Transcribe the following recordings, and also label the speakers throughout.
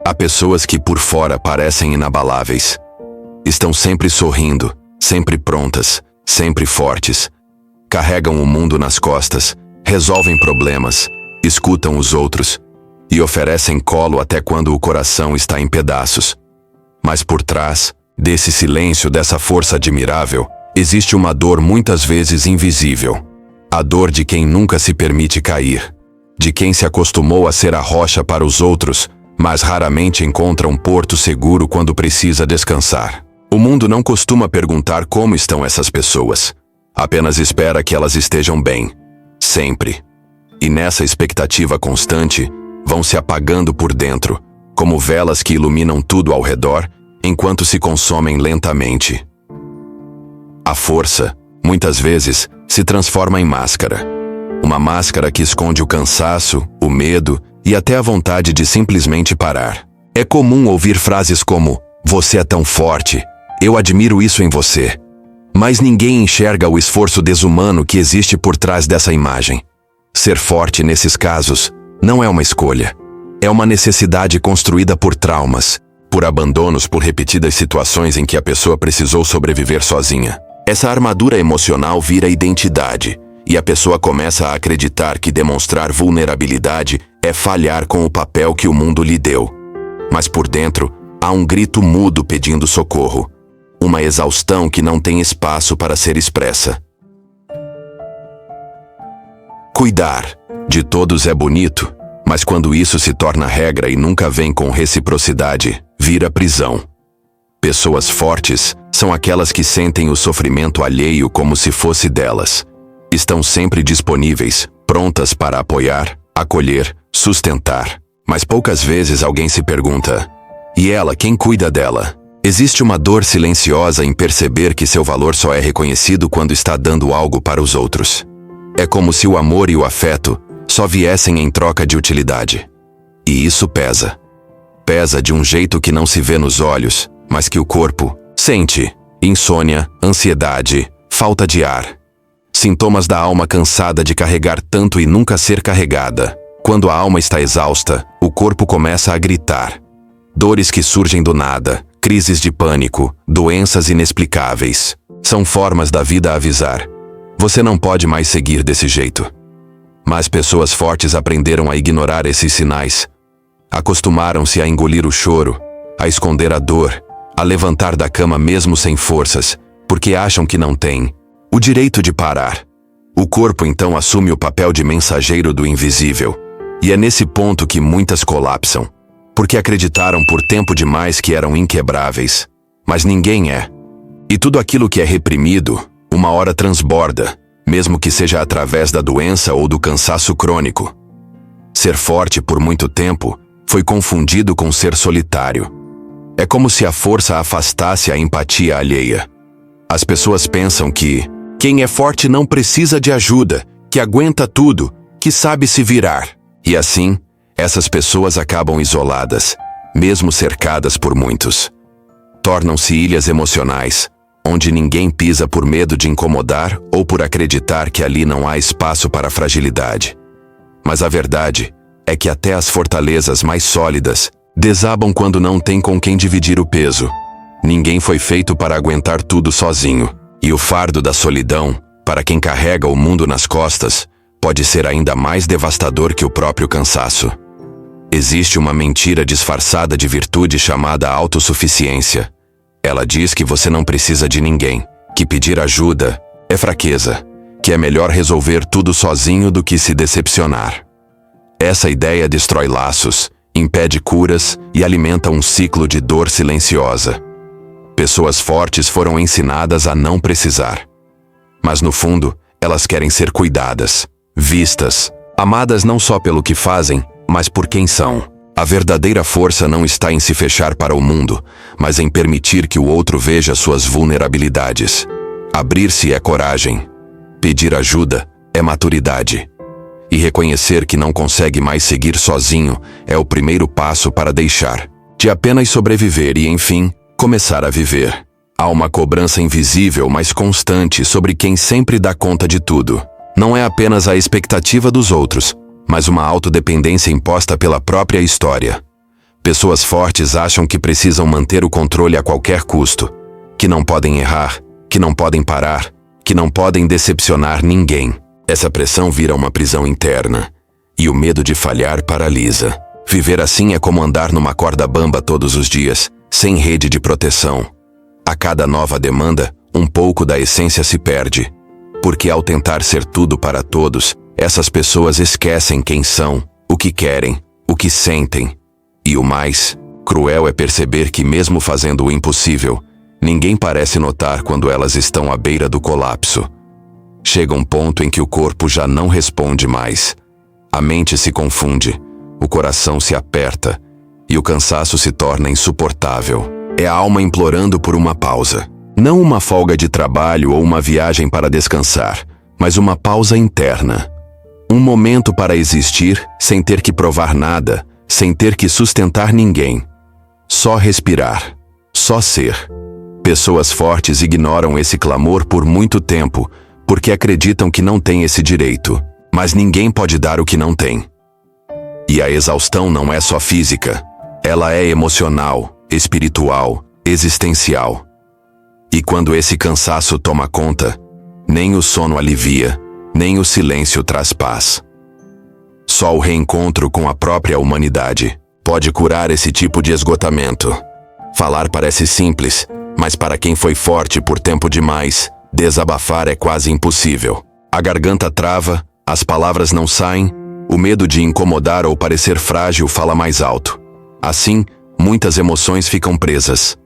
Speaker 1: Há pessoas que por fora parecem inabaláveis. Estão sempre sorrindo, sempre prontas, sempre fortes. Carregam o mundo nas costas, resolvem problemas, escutam os outros e oferecem colo até quando o coração está em pedaços. Mas por trás desse silêncio, dessa força admirável, existe uma dor muitas vezes invisível. A dor de quem nunca se permite cair, de quem se acostumou a ser a rocha para os outros, mas raramente encontra um porto seguro quando precisa descansar. O mundo não costuma perguntar como estão essas pessoas. Apenas espera que elas estejam bem. Sempre. E nessa expectativa constante, vão se apagando por dentro, como velas que iluminam tudo ao redor, enquanto se consomem lentamente. A força, muitas vezes, se transforma em máscara. Uma máscara que esconde o cansaço, o medo e até a vontade de simplesmente parar. É comum ouvir frases como: "Você é tão forte, eu admiro isso em você." Mas ninguém enxerga o esforço desumano que existe por trás dessa imagem. Ser forte nesses casos não é uma escolha. É uma necessidade construída por traumas, por abandonos, por repetidas situações em que a pessoa precisou sobreviver sozinha. Essa armadura emocional vira identidade, e a pessoa começa a acreditar que demonstrar vulnerabilidade é falhar com o papel que o mundo lhe deu. Mas por dentro, há um grito mudo pedindo socorro. Uma exaustão que não tem espaço para ser expressa. Cuidar de todos é bonito, mas quando isso se torna regra e nunca vem com reciprocidade, vira prisão. Pessoas fortes são aquelas que sentem o sofrimento alheio como se fosse delas. Estão sempre disponíveis, prontas para apoiar, acolher, sustentar. Mas poucas vezes alguém se pergunta: e ela, quem cuida dela? Existe uma dor silenciosa em perceber que seu valor só é reconhecido quando está dando algo para os outros. É como se o amor e o afeto só viessem em troca de utilidade. E isso pesa. Pesa de um jeito que não se vê nos olhos, mas que o corpo sente. Insônia, ansiedade, falta de ar. Sintomas da alma cansada de carregar tanto e nunca ser carregada. Quando a alma está exausta, o corpo começa a gritar. Dores que surgem do nada, crises de pânico, doenças inexplicáveis. São formas da vida avisar: você não pode mais seguir desse jeito. Mas pessoas fortes aprenderam a ignorar esses sinais. Acostumaram-se a engolir o choro, a esconder a dor, a levantar da cama mesmo sem forças, porque acham que não têm o direito de parar. O corpo então assume o papel de mensageiro do invisível. E é nesse ponto que muitas colapsam, porque acreditaram por tempo demais que eram inquebráveis. Mas ninguém é. E tudo aquilo que é reprimido, uma hora transborda, mesmo que seja através da doença ou do cansaço crônico. Ser forte por muito tempo foi confundido com ser solitário. É como se a força afastasse a empatia alheia. As pessoas pensam que quem é forte não precisa de ajuda, que aguenta tudo, que sabe se virar. E assim, essas pessoas acabam isoladas, mesmo cercadas por muitos. Tornam-se ilhas emocionais, onde ninguém pisa por medo de incomodar ou por acreditar que ali não há espaço para fragilidade. Mas a verdade é que até as fortalezas mais sólidas desabam quando não tem com quem dividir o peso. Ninguém foi feito para aguentar tudo sozinho. E o fardo da solidão, para quem carrega o mundo nas costas, pode ser ainda mais devastador que o próprio cansaço. Existe uma mentira disfarçada de virtude chamada autossuficiência. Ela diz que você não precisa de ninguém, que pedir ajuda é fraqueza, que é melhor resolver tudo sozinho do que se decepcionar. Essa ideia destrói laços, impede curas e alimenta um ciclo de dor silenciosa. Pessoas fortes foram ensinadas a não precisar. Mas no fundo, elas querem ser cuidadas, vistas, amadas não só pelo que fazem, mas por quem são. A verdadeira força não está em se fechar para o mundo, mas em permitir que o outro veja suas vulnerabilidades. Abrir-se é coragem. Pedir ajuda é maturidade. E reconhecer que não consegue mais seguir sozinho é o primeiro passo para deixar de apenas sobreviver e, enfim, começar a viver. Há uma cobrança invisível, mas constante, sobre quem sempre dá conta de tudo. Não é apenas a expectativa dos outros, mas uma autodependência imposta pela própria história. Pessoas fortes acham que precisam manter o controle a qualquer custo, que não podem errar, que não podem parar, que não podem decepcionar ninguém. Essa pressão vira uma prisão interna, e o medo de falhar paralisa. Viver assim é como andar numa corda bamba todos os dias, sem rede de proteção. A cada nova demanda, um pouco da essência se perde. Porque ao tentar ser tudo para todos, essas pessoas esquecem quem são, o que querem, o que sentem. E o mais cruel é perceber que mesmo fazendo o impossível, ninguém parece notar quando elas estão à beira do colapso. Chega um ponto em que o corpo já não responde mais. A mente se confunde, o coração se aperta e o cansaço se torna insuportável. É a alma implorando por uma pausa. Não uma folga de trabalho ou uma viagem para descansar, mas uma pausa interna. Um momento para existir sem ter que provar nada, sem ter que sustentar ninguém. Só respirar. Só ser. Pessoas fortes ignoram esse clamor por muito tempo, porque acreditam que não têm esse direito. Mas ninguém pode dar o que não tem. E a exaustão não é só física. Ela é emocional, espiritual, existencial. E quando esse cansaço toma conta, nem o sono alivia, nem o silêncio traz paz. Só o reencontro com a própria humanidade pode curar esse tipo de esgotamento. Falar parece simples, mas para quem foi forte por tempo demais, desabafar é quase impossível. A garganta trava, as palavras não saem, o medo de incomodar ou parecer frágil fala mais alto. Assim, muitas emoções ficam presas.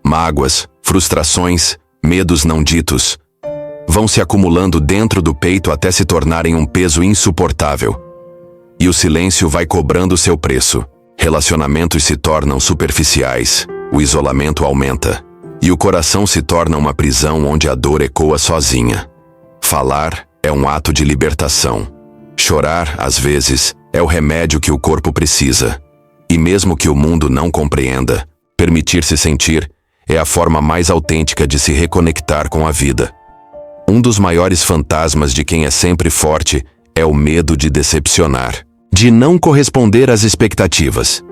Speaker 1: Mágoas, frustrações, medos não ditos vão se acumulando dentro do peito até se tornarem um peso insuportável. E o silêncio vai cobrando seu preço. Relacionamentos se tornam superficiais, o isolamento aumenta, e o coração se torna uma prisão onde a dor ecoa sozinha. Falar é um ato de libertação. Chorar, às vezes, é o remédio que o corpo precisa. E mesmo que o mundo não compreenda, permitir-se sentir é a forma mais autêntica de se reconectar com a vida. Um dos maiores fantasmas de quem é sempre forte é o medo de decepcionar, de não corresponder às expectativas,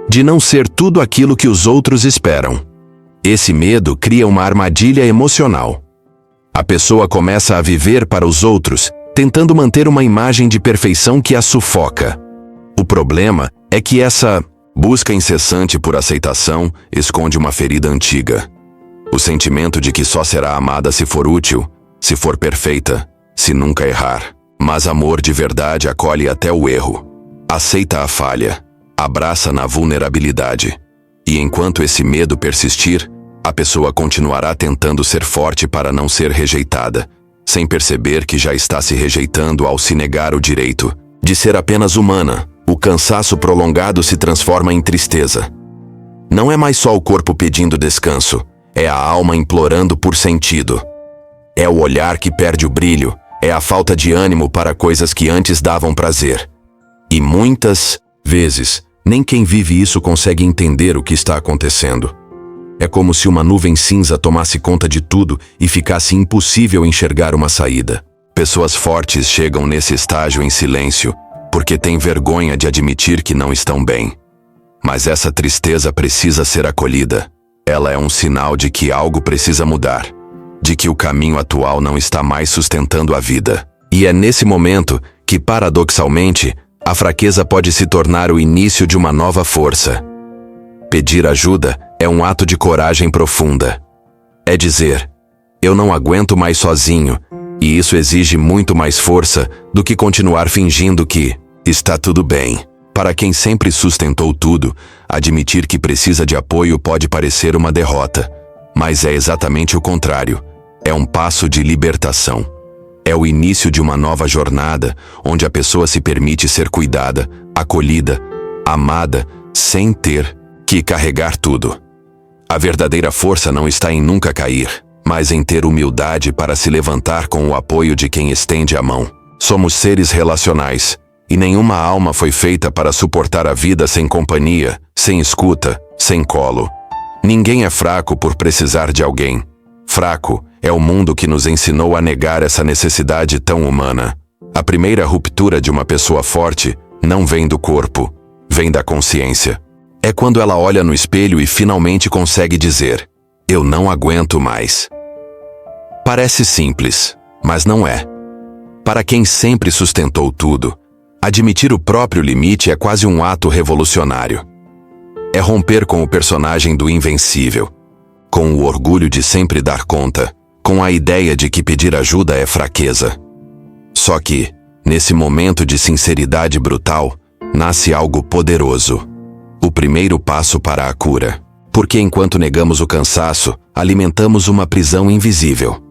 Speaker 1: de não ser tudo aquilo que os outros esperam. Esse medo cria uma armadilha emocional. A pessoa começa a viver para os outros, tentando manter uma imagem de perfeição que a sufoca. O problema é que essa busca incessante por aceitação esconde uma ferida antiga. O sentimento de que só será amada se for útil, se for perfeita, se nunca errar. Mas amor de verdade acolhe até o erro. Aceita a falha, abraça na vulnerabilidade. E enquanto esse medo persistir, a pessoa continuará tentando ser forte para não ser rejeitada, sem perceber que já está se rejeitando ao se negar o direito de ser apenas humana. O cansaço prolongado se transforma em tristeza. Não é mais só o corpo pedindo descanso, é a alma implorando por sentido. É o olhar que perde o brilho, é a falta de ânimo para coisas que antes davam prazer. E muitas vezes, nem quem vive isso consegue entender o que está acontecendo. É como se uma nuvem cinza tomasse conta de tudo e ficasse impossível enxergar uma saída. Pessoas fortes chegam nesse estágio em silêncio, porque têm vergonha de admitir que não estão bem. Mas essa tristeza precisa ser acolhida. Ela é um sinal de que algo precisa mudar, de que o caminho atual não está mais sustentando a vida. E é nesse momento que, paradoxalmente, a fraqueza pode se tornar o início de uma nova força. Pedir ajuda é um ato de coragem profunda. É dizer, eu não aguento mais sozinho, e isso exige muito mais força do que continuar fingindo que está tudo bem. Para quem sempre sustentou tudo, admitir que precisa de apoio pode parecer uma derrota, mas é exatamente o contrário. É um passo de libertação. É o início de uma nova jornada, onde a pessoa se permite ser cuidada, acolhida, amada, sem ter que carregar tudo. A verdadeira força não está em nunca cair, mas em ter humildade para se levantar com o apoio de quem estende a mão. Somos seres relacionais, e nenhuma alma foi feita para suportar a vida sem companhia, sem escuta, sem colo. Ninguém é fraco por precisar de alguém. Fraco é o mundo que nos ensinou a negar essa necessidade tão humana. A primeira ruptura de uma pessoa forte não vem do corpo, vem da consciência. É quando ela olha no espelho e finalmente consegue dizer: eu não aguento mais. Parece simples, mas não é. Para quem sempre sustentou tudo, admitir o próprio limite é quase um ato revolucionário. É romper com o personagem do invencível, com o orgulho de sempre dar conta, com a ideia de que pedir ajuda é fraqueza. Só que, nesse momento de sinceridade brutal, nasce algo poderoso. O primeiro passo para a cura. Porque enquanto negamos o cansaço, alimentamos uma prisão invisível.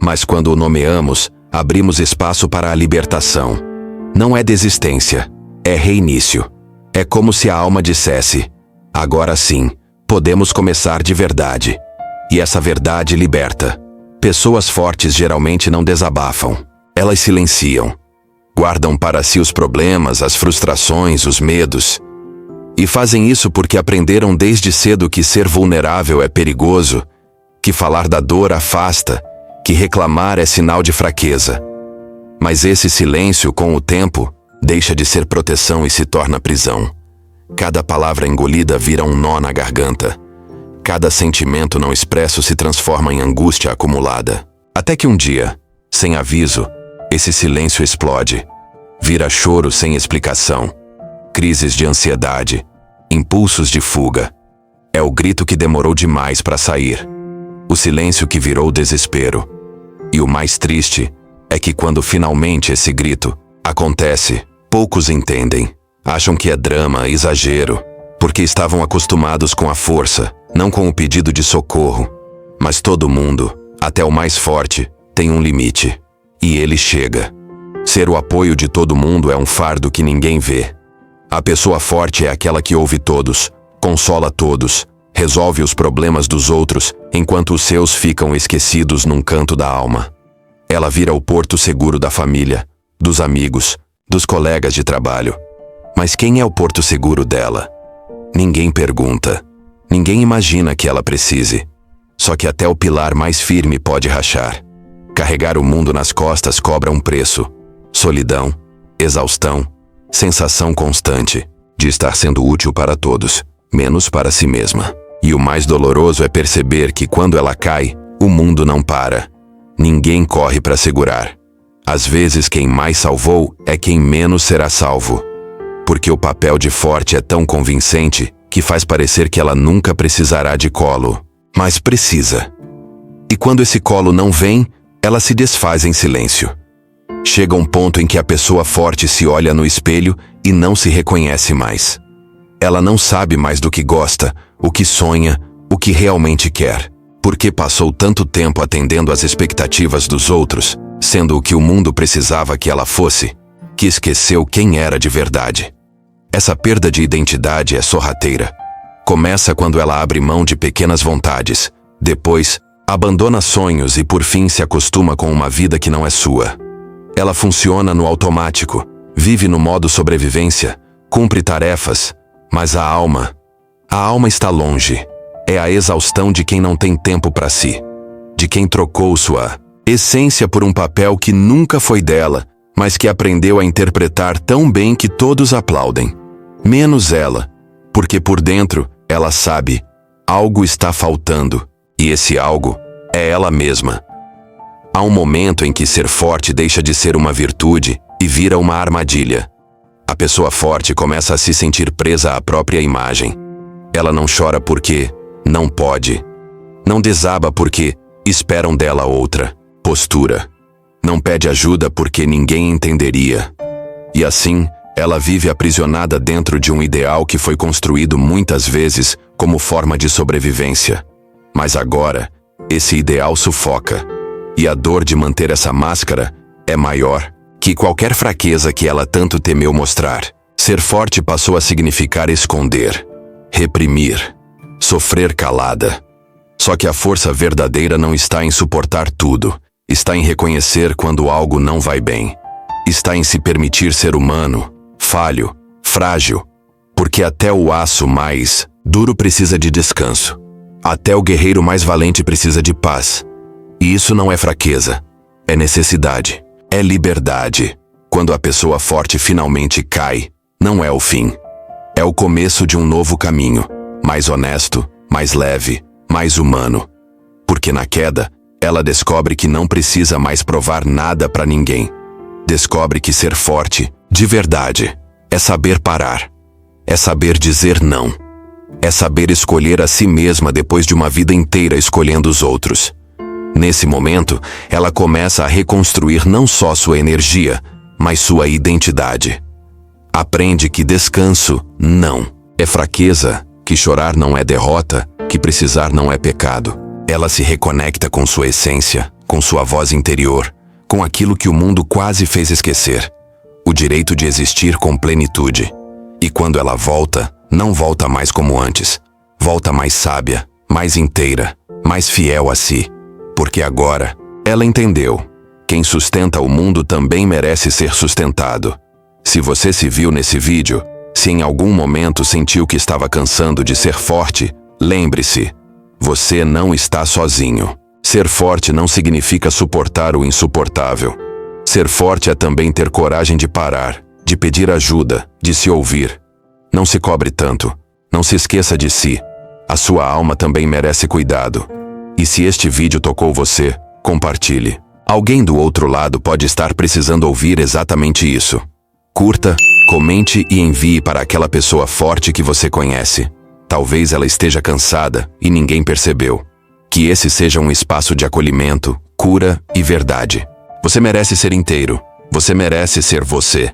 Speaker 1: Mas quando o nomeamos, abrimos espaço para a libertação. Não é desistência, é reinício. É como se a alma dissesse: agora sim, podemos começar de verdade. E essa verdade liberta. Pessoas fortes geralmente não desabafam. Elas silenciam. Guardam para si os problemas, as frustrações, os medos. E fazem isso porque aprenderam desde cedo que ser vulnerável é perigoso, que falar da dor afasta, que reclamar é sinal de fraqueza. Mas esse silêncio, com o tempo, deixa de ser proteção e se torna prisão. Cada palavra engolida vira um nó na garganta. Cada sentimento não expresso se transforma em angústia acumulada. Até que um dia, sem aviso, esse silêncio explode. Vira choro sem explicação. Crises de ansiedade. Impulsos de fuga. É o grito que demorou demais para sair. O silêncio que virou desespero. E o mais triste é que quando finalmente esse grito acontece, poucos entendem. Acham que é drama, exagero, porque estavam acostumados com a força, não com o pedido de socorro. Mas todo mundo, até o mais forte, tem um limite. E ele chega. Ser o apoio de todo mundo é um fardo que ninguém vê. A pessoa forte é aquela que ouve todos, consola todos, resolve os problemas dos outros, enquanto os seus ficam esquecidos num canto da alma. Ela vira o porto seguro da família, dos amigos, dos colegas de trabalho. Mas quem é o porto seguro dela? Ninguém pergunta. Ninguém imagina que ela precise. Só que até o pilar mais firme pode rachar. Carregar o mundo nas costas cobra um preço. Solidão, exaustão, sensação constante de estar sendo útil para todos, menos para si mesma. E o mais doloroso é perceber que quando ela cai, o mundo não para. Ninguém corre para segurar. Às vezes quem mais salvou é quem menos será salvo. Porque o papel de forte é tão convincente que faz parecer que ela nunca precisará de colo. Mas precisa. E quando esse colo não vem, ela se desfaz em silêncio. Chega um ponto em que a pessoa forte se olha no espelho e não se reconhece mais. Ela não sabe mais do que gosta, o que sonha, o que realmente quer. Porque passou tanto tempo atendendo às expectativas dos outros, sendo o que o mundo precisava que ela fosse, que esqueceu quem era de verdade. Essa perda de identidade é sorrateira. Começa quando ela abre mão de pequenas vontades, depois abandona sonhos e por fim se acostuma com uma vida que não é sua. Ela funciona no automático, vive no modo sobrevivência, cumpre tarefas, mas a alma está longe. É a exaustão de quem não tem tempo para si, de quem trocou sua essência por um papel que nunca foi dela, mas que aprendeu a interpretar tão bem que todos aplaudem. Menos ela, porque por dentro ela sabe, algo está faltando, e esse algo é ela mesma. Há um momento em que ser forte deixa de ser uma virtude e vira uma armadilha. A pessoa forte começa a se sentir presa à própria imagem. Ela não chora porque não pode. Não desaba porque esperam dela outra postura. Não pede ajuda porque ninguém entenderia. E assim, ela vive aprisionada dentro de um ideal que foi construído muitas vezes como forma de sobrevivência. Mas agora, esse ideal sufoca. E a dor de manter essa máscara é maior que qualquer fraqueza que ela tanto temeu mostrar. Ser forte passou a significar esconder, reprimir, sofrer calada. Só que a força verdadeira não está em suportar tudo. Está em reconhecer quando algo não vai bem. Está em se permitir ser humano, falho, frágil. Porque até o aço mais duro precisa de descanso. Até o guerreiro mais valente precisa de paz. E isso não é fraqueza, é necessidade, é liberdade. Quando a pessoa forte finalmente cai, não é o fim. É o começo de um novo caminho, mais honesto, mais leve, mais humano. Porque na queda, ela descobre que não precisa mais provar nada para ninguém. Descobre que ser forte, de verdade, é saber parar. É saber dizer não. É saber escolher a si mesma depois de uma vida inteira escolhendo os outros. Nesse momento, ela começa a reconstruir não só sua energia, mas sua identidade. Aprende que descanso não é fraqueza, que chorar não é derrota, que precisar não é pecado. Ela se reconecta com sua essência, com sua voz interior, com aquilo que o mundo quase fez esquecer: o direito de existir com plenitude. E quando ela volta, não volta mais como antes. Volta mais sábia, mais inteira, mais fiel a si. Porque agora, ela entendeu: quem sustenta o mundo também merece ser sustentado. Se você se viu nesse vídeo, se em algum momento sentiu que estava cansando de ser forte, lembre-se: você não está sozinho. Ser forte não significa suportar o insuportável. Ser forte é também ter coragem de parar, de pedir ajuda, de se ouvir. Não se cobre tanto. Não se esqueça de si. A sua alma também merece cuidado. E se este vídeo tocou você, compartilhe. Alguém do outro lado pode estar precisando ouvir exatamente isso. Curta, comente e envie para aquela pessoa forte que você conhece. Talvez ela esteja cansada e ninguém percebeu. Que esse seja um espaço de acolhimento, cura e verdade. Você merece ser inteiro. Você merece ser você.